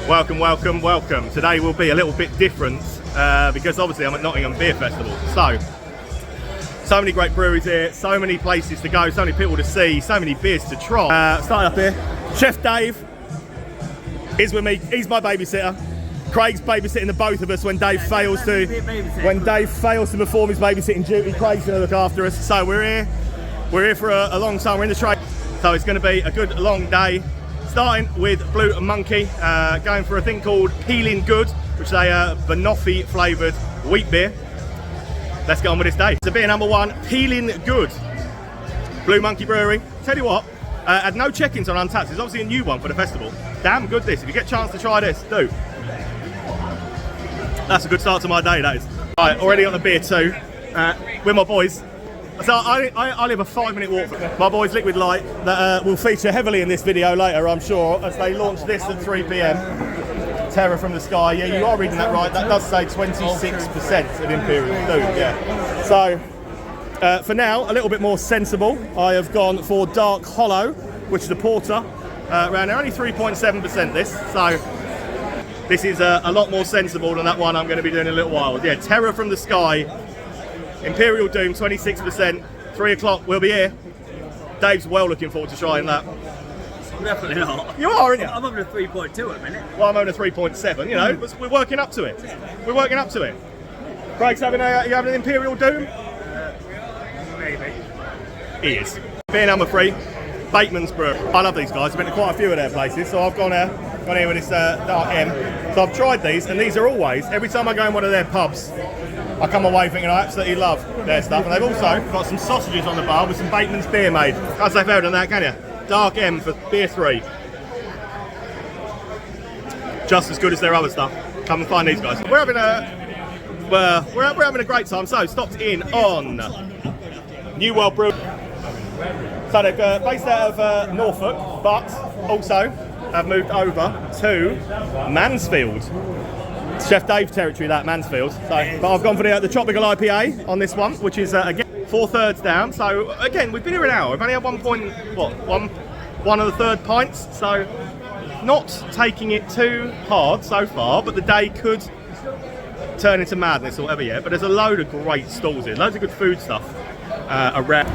Welcome, welcome, welcome. Today will be a little bit different because obviously I'm at Nottingham Beer Festival. So many great breweries here, so many places to go, so many people to see, so many beers to try. Starting up here, Chef Dave is with me. He's my babysitter. Craig's babysitting the both of us when Dave fails to perform his babysitting duty. Craig's going to look after us. So we're here for a long time. We're in the trade, so it's going to be a good long day. Starting with Blue Monkey, going for a thing called Peeling Good, which is a banoffee flavoured wheat beer. Let's get on with this day. So beer number one, Peeling Good. Blue Monkey Brewery. Tell you what, had no check-ins on Untapped. It's obviously a new one for the festival. Damn good this. If you get a chance to try this, do. That's a good start to my day, that is. Right, already on the beer too, with my boys. So I live a 5-minute walk from my boys Liquid Light that will feature heavily in this video later, I'm sure, as they launch this at 3 PM. Terror from the Sky. Yeah, you are reading that right. That does say 26% of Imperial Doom, yeah. So, for now, a little bit more sensible. I have gone for Dark Hollow, which is a porter. Around there, only 3.7% this. So, this is a lot more sensible than that one I'm going to be doing in a little while. Yeah, Terror from the Sky. Imperial Doom, 26%, 3 o'clock, we'll be here. Dave's well looking forward to trying that. Definitely not. You are, aren't you? I'm having a 3.2 at the minute. Well, I'm having a 3.7, you know, but we're working up to it. We're working up to it. Craig's having you having an Imperial Doom? Maybe. He is. Beer number 3, Bateman's Brewery. I love these guys, I've been to quite a few of their places, so I've gone here with this Dark M. So I've tried these, and these are always, every time I go in one of their pubs, I come away thinking I absolutely love their stuff. And they've also got some sausages on the bar with some Bateman's beer made. Can't say fairer than that, can you? Dark M for beer 3. Just as good as their other stuff. Come and find these guys. We're having a great time. So stopped in on New World Brew. So they're based out of Norfolk, but also have moved over to Mansfield. Chef Dave territory, that Mansfield. So, but I've gone for the Tropical IPA on this one, which is again 4/3 down. So again, we've been here an hour. We've only had one of the third pints. So not taking it too hard so far, but the day could turn into madness or whatever yet. But there's a load of great stalls here, loads of good food stuff around.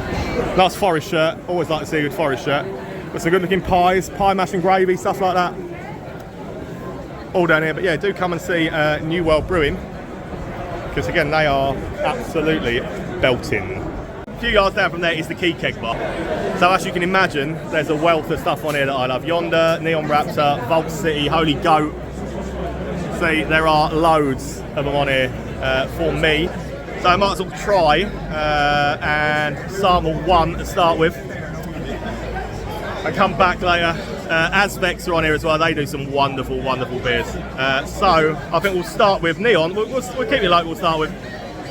Nice forest shirt. Always like to see a good forest shirt. Got some good looking pies, pie mash and gravy, stuff like that. All down here, but yeah, do come and see New World Brewing, because again, they are absolutely belting. A few yards down from there is the Key Keg Bar. So as you can imagine, there's a wealth of stuff on here that I love. Yonder, Neon Raptor, Vault City, Holy Goat. See, there are loads of them on here for me. So I might as well try and sample one to start with. And come back later. Azvecs are on here as well. They do some wonderful, wonderful beers. So I think we'll start with Neon. We'll keep it local. We'll start with.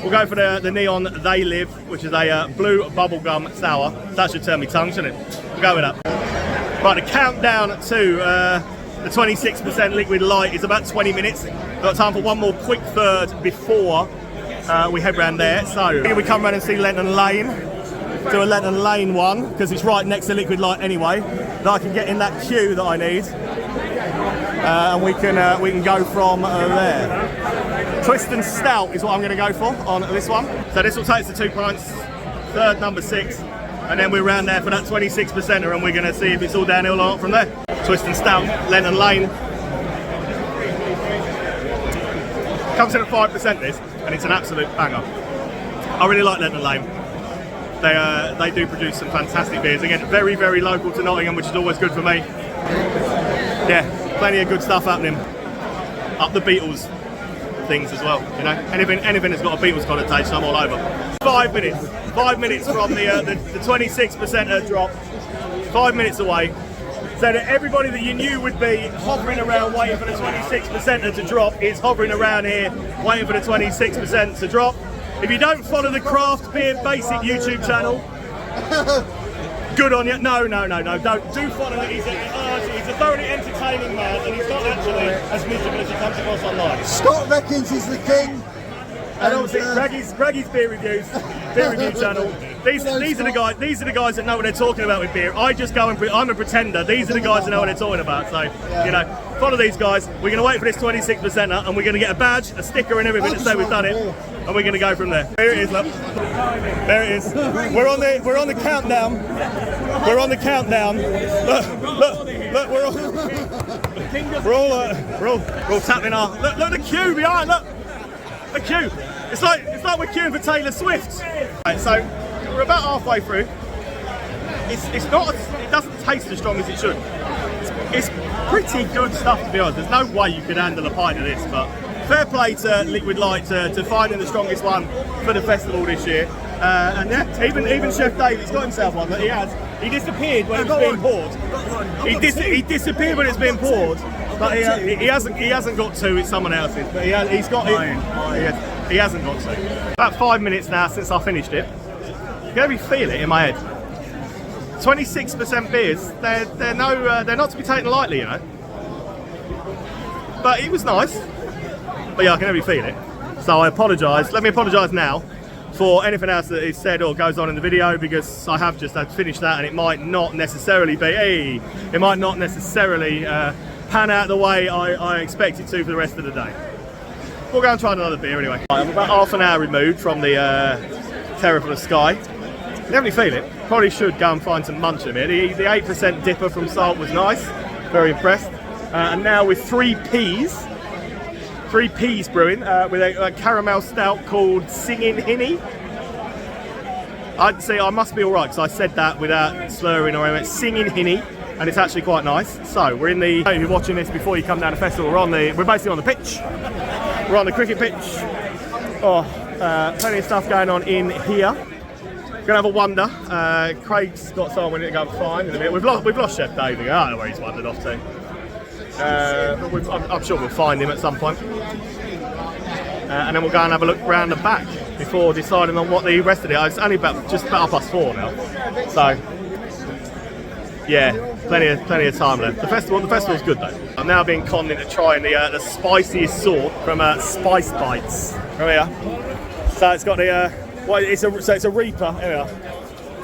We'll go for the Neon They Live, which is a blue bubblegum sour. That should turn me tongue, shouldn't it? We'll go with that. Right, the countdown to the 26% Liquid Light is about 20 minutes. We've got time for one more quick third before we head round there. So here we come round and see Lenton Lane. Do a Lenton Lane one, because it's right next to Liquid Light anyway, that I can get in that queue that I need, and we can go from there. Twist and Stout is what I'm going to go for on this one. So this will take us to 2 pints, third number 6, and then we're round there for that 26%er, and we're going to see if it's all downhill or not from there. Twist and Stout, Lenton Lane. Comes in at 5% this, and it's an absolute banger. I really like Lenton Lane. They do produce some fantastic beers. Again, very, very local to Nottingham, which is always good for me. Yeah, plenty of good stuff happening. Up the Beatles things as well, you know. Anything that's got a Beatles connotation, I'm all over. 5 minutes. 5 minutes from the 26% drop. 5 minutes away. So that everybody that you knew would be hovering around waiting for the 26% to drop is hovering around here waiting for the 26% to drop. If you don't follow the Craft Beer Basic YouTube channel, good on you. No, don't. Do follow it. He's a thoroughly entertaining man, and he's not actually as miserable as he comes across online. Scott reckons he's the king. And obviously, Greggy's beer review channel. These are the guys that know what they're talking about with beer. I just go and I'm a pretender. These are the guys that know what they're talking about. So you know, follow these guys. We're going to wait for this 26%er, and we're going to get a badge, a sticker, and everything to say we've done it. And we're going to go from there. There it is, look. There it is. We're on the countdown. We're on the countdown. Look. We're all tapping our. Look the queue behind. Look. The queue. It's like we're queuing for Taylor Swift. Right, so we're about halfway through. It's not. It doesn't taste as strong as it should. It's pretty good stuff, to be honest. There's no way you could handle a pint of this, but fair play to Liquid Light to finding the strongest one for the festival this year. And yeah, even Chef David's got himself one, but he disappeared when it was being poured. He disappeared when it's being poured. But he hasn't got two, it's someone else's. But he's got it. He hasn't got two. About 5 minutes now since I finished it. You can only feel it in my head. 26% beers, they're not to be taken lightly, you know. But it was nice. But yeah, I can only feel it. So I apologise. Let me apologise now for anything else that is said or goes on in the video, because I have just finished that, and it might not necessarily be. It might not necessarily pan out the way I expect it to for the rest of the day. We'll go and try another beer anyway. I'm about half an hour removed from the Terror for the Sky. You definitely feel it. Probably should go and find some munch in here. The 8% dipper from Salt was nice. Very impressed. And now with 3 Ps brewing with a caramel stout called Singin' Hinny. I'd say I must be all right, because I said that without slurring or anything. Singin' Hinny. And it's actually quite nice. So we're in the. If you're watching this before you come down the festival, we're basically on the pitch. We're on the cricket pitch. Oh, plenty of stuff going on in here. Gonna have a wander. Craig's got someone we need to go and find in a minute. We've lost Chef David. I don't know where he's wandered off to. But I'm sure we'll find him at some point. And then we'll go and have a look round the back before deciding on what the rest of it is. It's only just about 4:30 now. So. Yeah, plenty of time left. The festival's good though. I'm now being conned into trying the spiciest sort from Spice Bites. Come here. So it's got the it's a Reaper. Here we are.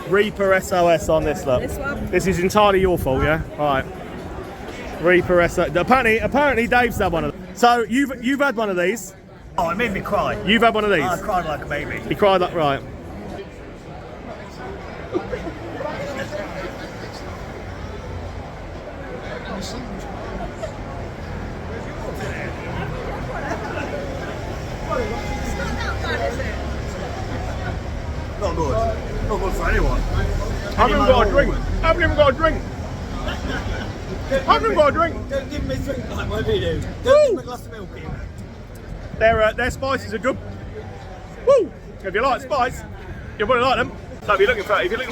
Reaper SOS on this look. This one. This is entirely your fault, yeah. All right. Reaper SOS. Apparently Dave's had one of them. So you've had one of these. Oh, it made me cry. You've had one of these. I cried like a baby. You cried like right. Not good. Not good for anyone. I haven't even got a drink. I haven't even got a drink. Don't give me a drink like what you do. Don't give me a glass of milk either. Their spices are good. Woo! If you like spice, you'll probably like them. So if you're looking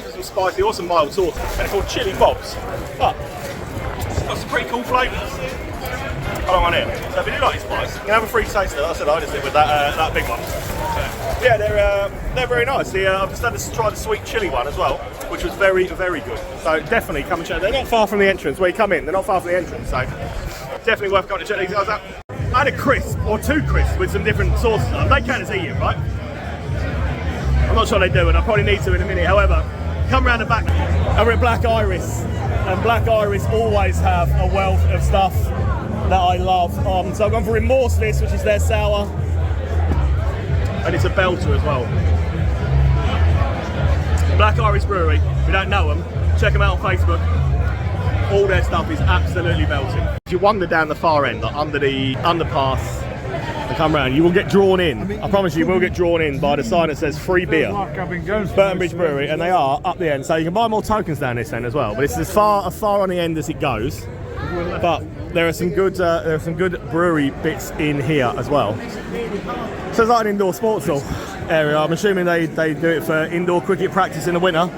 for some spicy or some mild sauce, and it's called Chili Bobs. But it's got some pretty cool flavours. Hold on here. So if you do like your spice, you can have a free taste of it. I said I just did with that big one. So, yeah, they're very nice. I've just had to try the sweet chili one as well, which was very, very good. So definitely come and check. They're not far from the entrance where you come in. They're not far from the entrance, so definitely worth coming to check these guys out. I had a crisp or 2 crisps with some different sauces on. They count as eating, right? I'm not sure they do, and I probably need to in a minute. However, come around the back. Over at Black Iris, and Black Iris always have a wealth of stuff that I love. So I've gone for Remorseless, which is their sour, and it's a belter as well. Black Iris Brewery. If you don't know them, check them out on Facebook. All their stuff is absolutely belting. If you wander down the far end, like under the underpass, and come round, you will get drawn in. I promise you will get drawn in by the sign that says free beer. Trent Bridge Brewery, and they are up the end. So you can buy more tokens down this end as well. But it's as far on the end as it goes. But there are some good brewery bits in here as well. So it's like an indoor sports hall area. I'm assuming they do it for indoor cricket practice in the winter.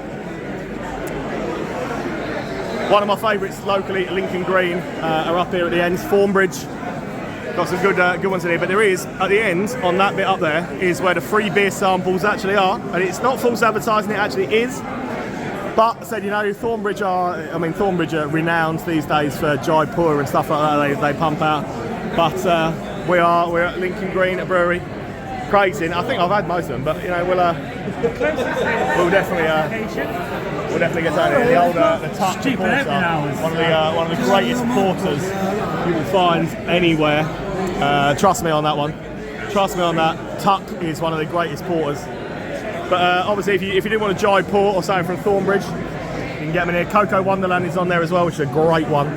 One of my favourites locally at Lincoln Green are up here at the end. Thornbridge, got some good ones in here. But there is at the end on that bit up there is where the free beer samples actually are, and it's not false advertising. It actually is. But I said, you know, Thornbridge are renowned these days for Jaipur and stuff like that. They pump out. But we're at Lincoln Green at brewery. crazy. I think I've had most of them, but you know, we'll definitely get down here. The old the Tuck Porter, one of the greatest porters you will find anywhere. Trust me on that one. Trust me on that. Tuck is one of the greatest porters. But obviously, if you didn't want to jive port or something from Thornbridge, you can get them in here. Cocoa Wonderland is on there as well, which is a great one.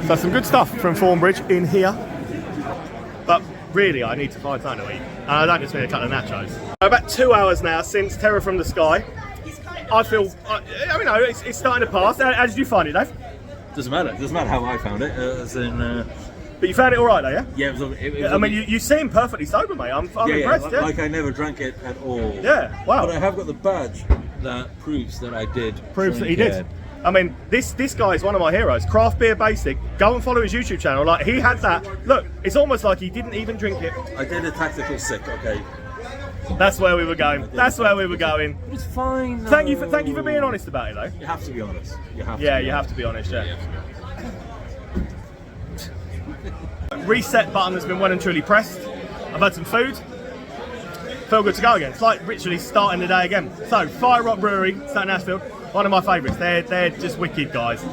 So some good stuff from Thornbridge in here. But really, I need to find something to eat. And I don't just mean a couple of nachos. About 2 hours now since Terror from the Sky. I feel, I mean, it's starting to pass. How did you find it, Dave? Doesn't matter. Doesn't matter how I found it. As in, but you found it all right, though, yeah? yeah, it was I mean, you seem perfectly sober, mate. I'm impressed. Yeah, like I never drank it at all. Yeah, wow. But I have got the badge that proves that I did. Proves that he did. I mean, this guy is one of my heroes. Craft Beer Basic. Go and follow his YouTube channel. Like, he had that. Look, it's almost like he didn't even drink it. I did a tactical sick. Okay. That's where we were going. That's where we were going. It's fine. No. Thank you for being honest about it, though. You have to be honest. You have to be honest. Yeah. Reset button has been well and truly pressed. I've had some food. Feel good to go again. It's like literally starting the day again. So, Fire Rock Brewery, St Ashfield, one of my favourites. They're just wicked guys.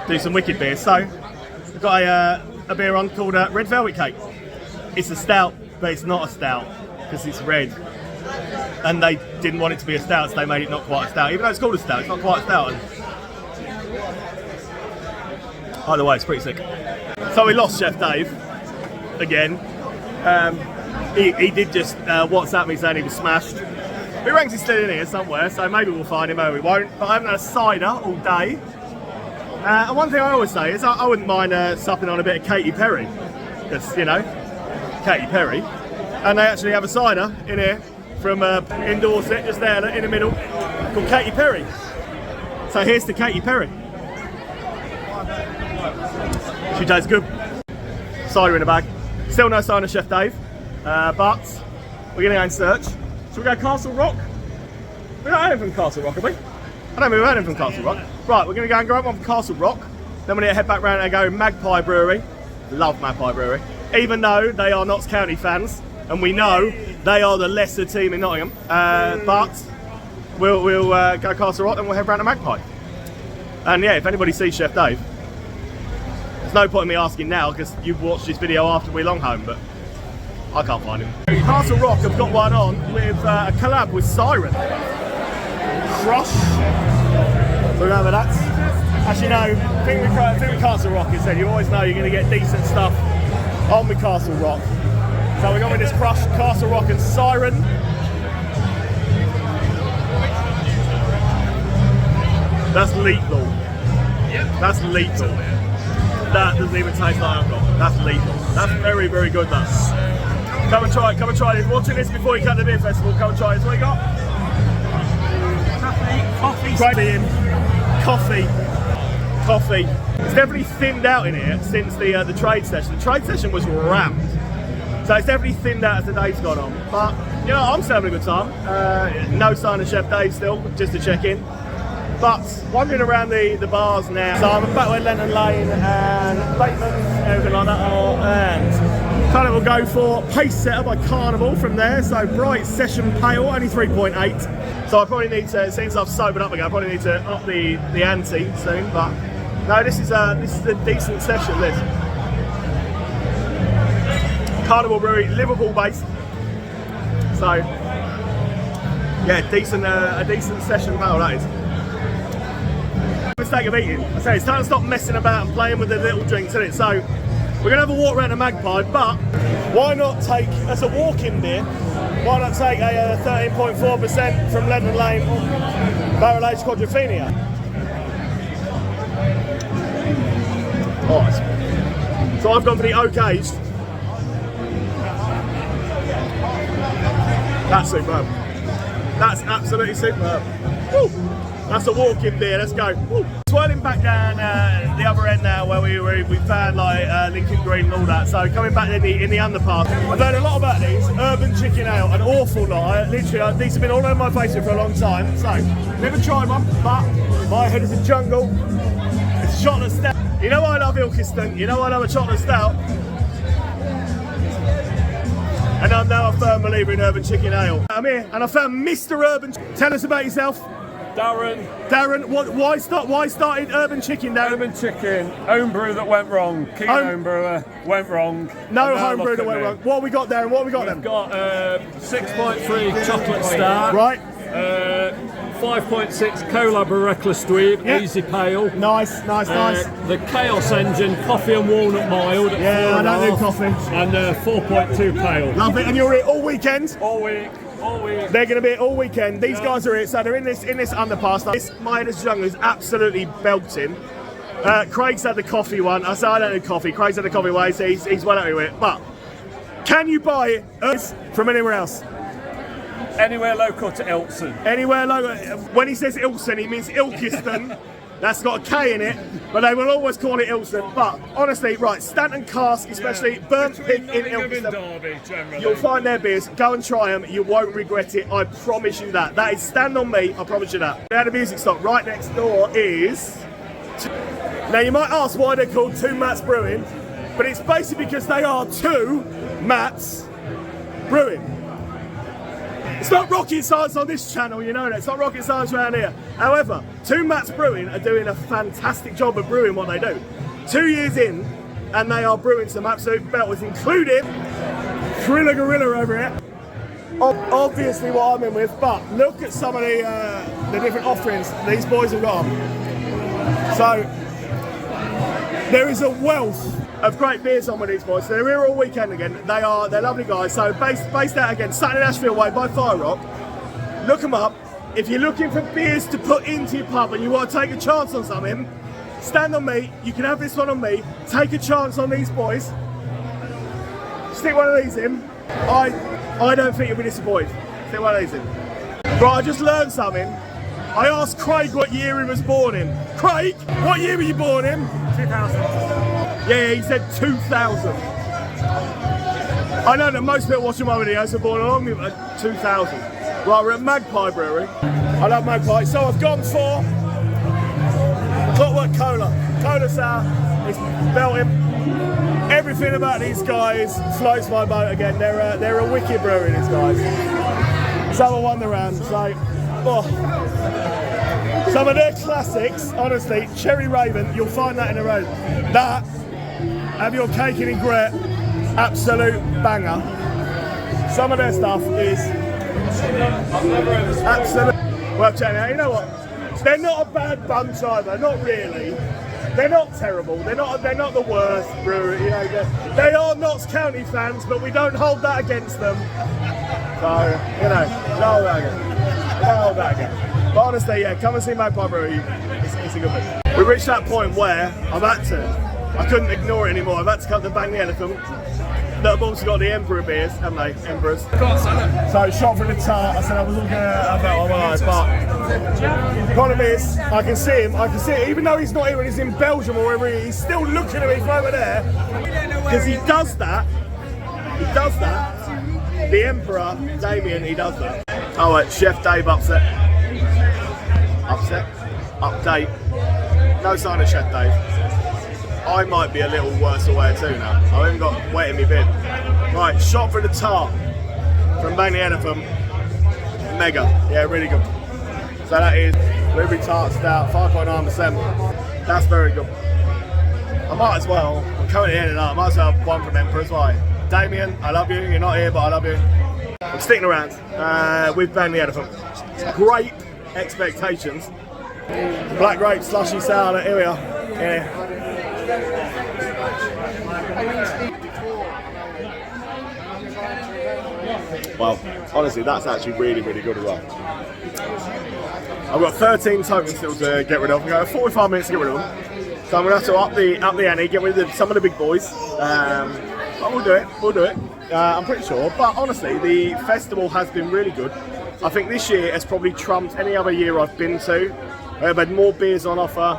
Do some wicked beers. So, we've got a beer on called Red Velvet Cake. It's a stout, but it's not a stout because it's red. And they didn't want it to be a stout, so they made it not quite a stout. Even though it's called a stout, it's not quite a stout. And either way, it's pretty sick. So we lost Chef Dave again. He did just WhatsApp me saying he was smashed. He ranks he's still in here somewhere, so maybe we'll find him, maybe we won't. But I haven't had a cider all day. And one thing I always say is I wouldn't mind supping on a bit of Katy Perry, because you know, Katy Perry. And they actually have a cider in here from in Dorset, just there in the middle, called Katy Perry. So here's the Katy Perry. She tastes good. Cider in the bag. Still no sign of Chef Dave, but we're going to go and search. Shall we go Castle Rock? We don't have anything from Castle Rock, have we? I don't think we've had anything from Castle Rock. Right, we're going to go and grab one from Castle Rock. Then we're going to head back round and go Magpie Brewery. Love Magpie Brewery. Even though they are Notts County fans, and we know they are the lesser team in Nottingham. But we'll go Castle Rock and we'll head round to Magpie. And yeah, if anybody sees Chef Dave, there's no point in me asking now because you've watched this video after we're long home, but I can't find him. Castle Rock have got one on with a collab with Siren. Crush. Remember that? Actually no, I think with Castle Rock is that you always know you're going to get decent stuff on with Castle Rock. So we're going with this Crush, Castle Rock and Siren. That's lethal. That's lethal. That doesn't even taste like alcohol. That's lethal. That's very, very good, that. Come and try it, come and try this. Watching this before you come to the beer festival, come and try this. What you got? Coffee. Coffee. It's definitely thinned out in here since the trade session. The trade session was rammed. So it's definitely thinned out as the day's gone on. But, you know, I'm still having a good time. No sign of Chef Dave still, just to check in. But wandering around the bars now. So I'm back where Lennon Lane and Bateman, everything like that are. And kind of will go for Pace Setter by Carnival from there. So Bright Session Pale, only 3.8. So I probably need to, since I've sobered up again, I probably need to up the ante soon. But no, this is a decent session, this. Carnival Brewery, Liverpool based. So yeah, a decent session pale that is. Mistake of eating. I say it's time to stop messing about and playing with the little drinks, isn't it? So we're gonna have a walk around the Magpie, but why not take, as a walk-in beer, why not take a 13.4% from Lennon Lane Barrel Aged Quadrophenia? Alright. So I've gone for the oak aged. That's superb. That's absolutely superb. Woo. That's a walk-in beer, let's go. Woo. Swirling back down the other end now where we found like Lincoln Green and all that. So coming back in the underpass. I've heard a lot about these. Urban Chicken Ale, an awful lot. These have been all over my Facebook for a long time. So, never tried one, but my head is a jungle. It's a chocolate stout. You know I love Ilkeston, you know I love a chocolate stout. And I know not a firm believer in Urban Chicken Ale. I'm here and I found Mr. Urban. Tell us about yourself. Darren, why started Urban Chicken, Darren? Urban Chicken, home brew that went wrong. King home brewer went wrong. No home brew that went wrong. What have we got, Darren? What have we got then? We've got 6.3 chocolate star. Right. 5.6 Cola Reckless Dweeb, easy pale. Nice. The Chaos Engine, coffee and walnut mild. Yeah, I don't do coffee. And 4.2 pale. Love it. And you're here all weekend? All week. They're going to be here all weekend. These guys are here, so they're in this underpass. This Midas Jungle is absolutely belting. Craig's had the coffee one. I said I don't do coffee. Craig's had the coffee one, so he's well happy with it. But can you buy it from anywhere else? Anywhere local to Ilkeston. Anywhere local. When he says Ilkeston, he means Ilkeston. That's got a K in it, but they will always call it Ilkeston. But honestly, right, Stanton Cask, especially Burnt Pig in Ilkeston, Derby, you'll find their beers. Go and try them. You won't regret it. I promise you that. That is stand on me. I promise you that. Now the music stop. Right next door is. Now you might ask why they're called Two Mats Brewing, but it's basically because they are two Mats Brewing. It's not rocket science on this channel, you know that. It's not rocket science around here. However, Two Mats Brewing are doing a fantastic job of brewing what they do. 2 years in, and they are brewing some absolute belters, including Thriller Gorilla over here. Obviously what I'm in with, but look at some of the different offerings these boys have got on. So, there is a wealth of great beers on with these boys. So they're here all weekend again. They're lovely guys. So based out again, Saturday Ashfield Way by Fire Rock. Look them up. If you're looking for beers to put into your pub and you want to take a chance on something, stand on me. You can have this one on me. Take a chance on these boys. Stick one of these in. I don't think you'll be disappointed. Stick one of these in. Right, I just learned something. I asked Craig what year he was born in. Craig, what year were you born in? 2000. Yeah, he said 2000. I know that most people watching my videos are born along with 2000. Right, we're at Magpie Brewery. I love Magpie. So I've gone for Clockwork Cola Sour. It's belting. Everything about these guys floats my boat again. They're a wicked brewery, these guys. Summer Wonderland. So, some of their classics, honestly, Cherry Raven, you'll find that in the road. That, have your cake and regret, absolute banger. Some of their stuff is absolute. Well, checking out. You know what? They're not a bad bunch either. Not really. They're not terrible. They're not the worst brewery. You know, they are Notts County fans, but we don't hold that against them. So don't hold that again. But honestly, yeah, come and see Magpie Brewery. It's a good thing. We reached that point where I couldn't ignore it anymore. I've had to cut the Bang the Elephant. That have also got the Emperor beers, haven't they? Emperors. So shot for the tart. I said I wasn't going to have that on my eyes, but the problem is, I can see it, even though he's not here and he's in Belgium or wherever he is, he's still looking at me from over there. Because he does that. The Emperor, Damien, he does that. Oh, wait, Chef Dave upset. Update. No sign of Chef Dave. I might be a little worse away too now. I've even got wet in my bin. Right, shot for the tart from Bang the Elephant. Mega. Yeah, really good. So that is Blueberry Tart Stout, 5.9%. That's very good. I might as well, I'm coming in and out, I might as well have one from Emperor as well. Damien, I love you. You're not here, but I love you. I'm sticking around with Bang the Elephant. Great expectations. Black grape slushy sour. Here we are. Yeah. Well, honestly, that's actually really, really good as well. I've got 13 tokens still to get rid of. I've got 45 minutes to get rid of them. So I'm going to have to up the ante, get rid of some of the big boys. But we'll do it. I'm pretty sure. But honestly, the festival has been really good. I think this year has probably trumped any other year I've been to. I've had more beers on offer.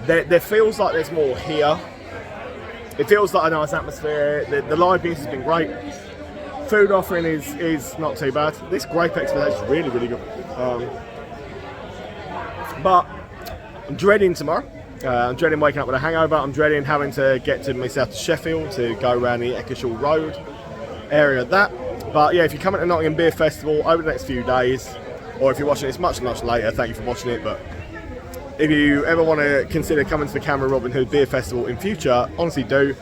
There feels like there's more here. It feels like a nice atmosphere. The live music has been great. Food offering is not too bad. This grape expedition is really, really good. But I'm dreading tomorrow. I'm dreading waking up with a hangover. I'm dreading having to get to myself to Sheffield to go around the Eccleshall Road. area of that. But yeah, if you're coming to Nottingham Beer Festival over the next few days, or if you're watching this much later, thank you for watching it. But if you ever want to consider coming to the CAMRA Robin Hood Beer Festival in future, honestly do.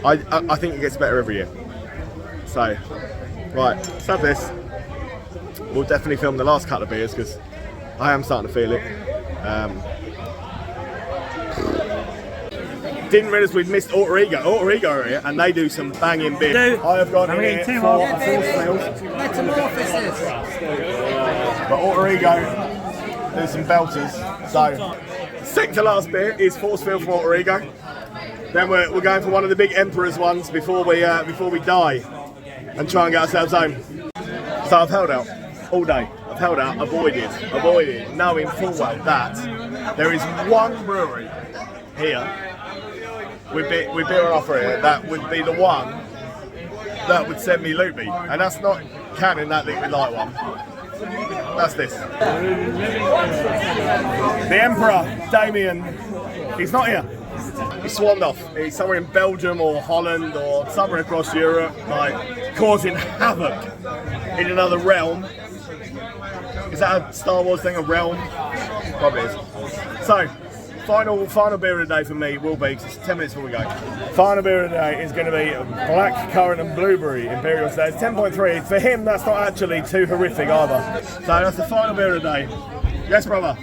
I think it gets better every year. So, right, let's have this. We'll definitely film the last couple of beers because I am starting to feel it. Didn't realise we'd missed Alter Ego. Alter Ego are here, and they do some banging beer. I have gone in here for a full spill. But Alter Ego do some belters. So, second to last beer is Force Field from Alter Ego. Then we're going for one of the big Emperor's ones before we die and try and get ourselves home. So I've held out all day. I've held out, avoided, knowing full well that there is one brewery here with beer on offer here that would be the one that would send me loopy, and that's not counting that liquid light one. That's this. The Emperor, Damien, he's not here. He swarmed off. He's somewhere in Belgium or Holland or somewhere across Europe, like causing havoc in another realm. Is that a Star Wars thing, a realm? Probably is. So, final beer of the day for me will be, 'cause it's 10 minutes before we go. Final beer of the day is going to be Black Currant and Blueberry Imperial Stout. It's 10.3. For him, that's not actually too horrific either. So that's the final beer of the day. Yes, brother.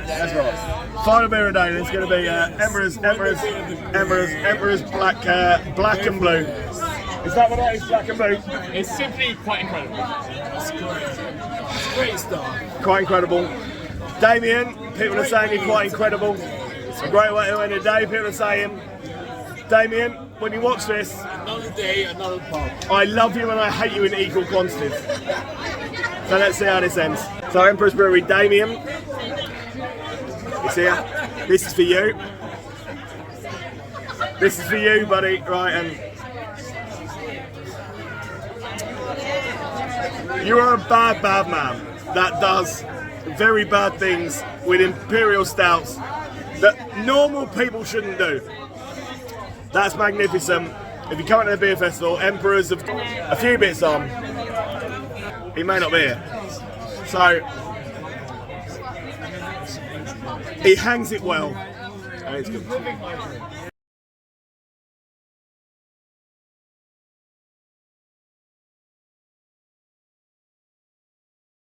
Yes, brother. Final beer of the day. It's going to be Emperor's Black and Blue. Is that what that is? Black and Blue. It's simply quite incredible. It's great. It's great stuff. Quite incredible. Damien, people are saying you're quite incredible. It's a great way to end the day. People are saying, Damien, when you watch this, Another day, another pub. I love you and I hate you in equal quantities. So let's see how this ends. So Emperor's Brewery, Damien, it's here. This is for you. This is for you, buddy. Right, and you are a bad man that does very bad things with imperial stouts that normal people shouldn't do. That's magnificent. If you come to the beer festival, Emperors have got a few bits on. He may not be here. So he hangs it well, and it's good.